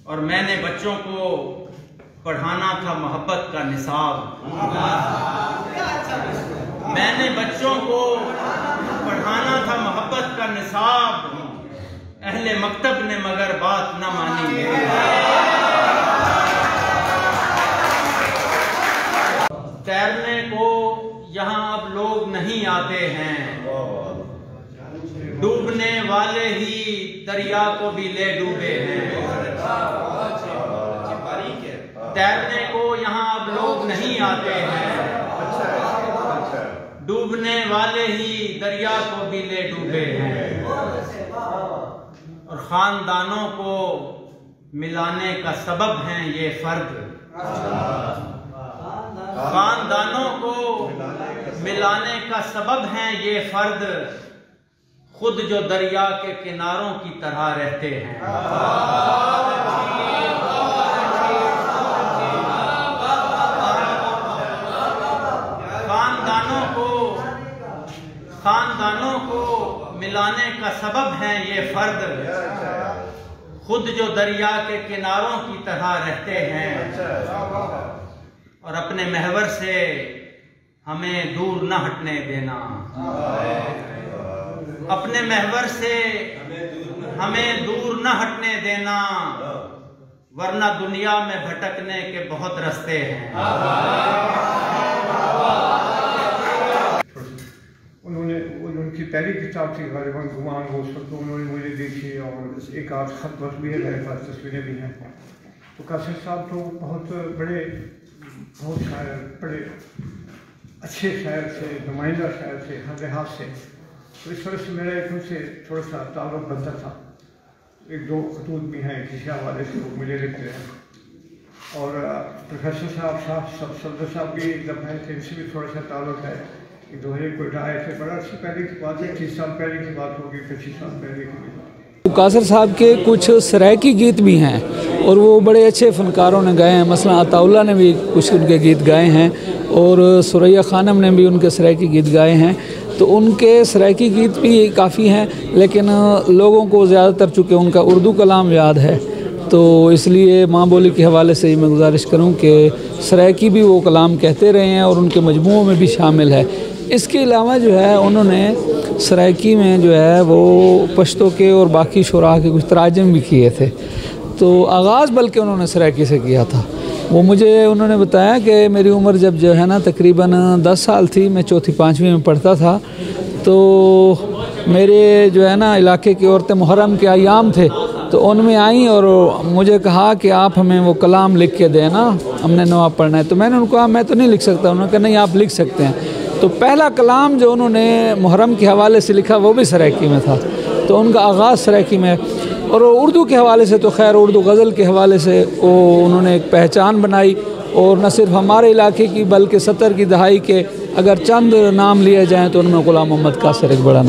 और मैंने बच्चों को पढ़ाना था मोहब्बत का निसाब। मैंने बच्चों को पढ़ाना था मोहब्बत का निसाब। अहले मकतब ने मगर बात न मानी। तैरने को यहाँ अब लोग नहीं आते हैं, डूबने वाले ही दरिया को भी ले डूबे हैं। तैरने को यहाँ अब लोग नहीं आते हैं, डूबने वाले ही दरिया को भी ले डूबे हैं। और खानदानों को मिलाने का सबब हैं ये फर्द। खानदानों को मिलाने का सबब हैं ये फर्द, खुद जो दरिया के किनारों की तरह रहते हैं। खानदानों को मिलाने का सबब हैं ये फर्द, खुद जो दरिया के किनारों की तरह रहते हैं। और अपने महवर से हमें दूर न हटने देना, अपने महवर से हमें दूर न हटने देना, वरना दुनिया में भटकने के बहुत रास्ते हैं। उनकी पहली किताब थी गालिबन गुमान, वो सब तो उन्होंने मुझे देखी और एक आध खत बस भी है, मेरे पास तस्वीरें भी हैं। तो कासिम साहब तो बहुत शायर, बड़े अच्छे शायर थे, नुमाइंदा शायर थे हर लिहाज से। तो इस वजह से मेरा एक उनसे थोड़ा सा ताल्लुक़ बनता था। एक दो खतूत भी हैं किसी हवाले से वो मुझे लिखते हैं। और प्रोफेसर साहब सफदर साहब भी एक दफ़ा थे, इनसे भी थोड़ा सा ताल्लुक़ है। 2000 कोयटा आए थे, बड़ा अच्छी पहले की बात है, 30 साल पहले की बात होगी, 25 साल पहले की बात। कासर साहब के कुछ सरायकी गीत भी हैं और वो बड़े अच्छे फ़नकारों ने गाए हैं। मसलन अताउल्लाह ने भी कुछ उनके गीत गाए हैं और सुरैया खानम ने भी उनके सरायकी गीत गाए हैं। तो उनके सरायकी गीत भी काफ़ी हैं, लेकिन लोगों को ज़्यादातर चूँकि उनका उर्दू कलाम याद है, तो इसलिए माँ बोली के हवाले से मैं गुजारिश करूँ कि सरायकी भी वो कलाम कहते रहे हैं और उनके मजमूओं में भी शामिल है। इसके अलावा जो है उन्होंने सरायकी में जो है वो पश्तो के और बाकी शुरा के कुछ तराजम भी किए थे। तो आगाज़ बल्कि उन्होंने सरायकी से किया था। वो मुझे उन्होंने बताया कि मेरी उम्र जब जो है ना तकरीबन 10 साल थी, मैं चौथी पाँचवीं में पढ़ता था, तो मेरे जो है ना इलाके की औरतें मुहर्रम के अयाम थे, तो उनमें आई और मुझे कहा कि आप हमें वो कलाम लिख के देना, हमने नवाब पढ़ना है। तो मैंने उनको कहा मैं तो नहीं लिख सकता। उन्होंने कहा नहीं आप लिख सकते हैं। तो पहला कलाम जो उन्होंने मुहर्रम के हवाले से लिखा वो भी सरायकी में था। तो उनका आगाज़ सरायकी में, और उर्दू के हवाले से तो खैर उर्दू गज़ल के हवाले से वो उन्होंने एक पहचान बनाई। और न सिर्फ हमारे इलाके की बल्कि 70 की दहाई के अगर चंद नाम लिए जाएँ तो उनमें ग़ुलाम मोहम्मद कासर एक बड़ा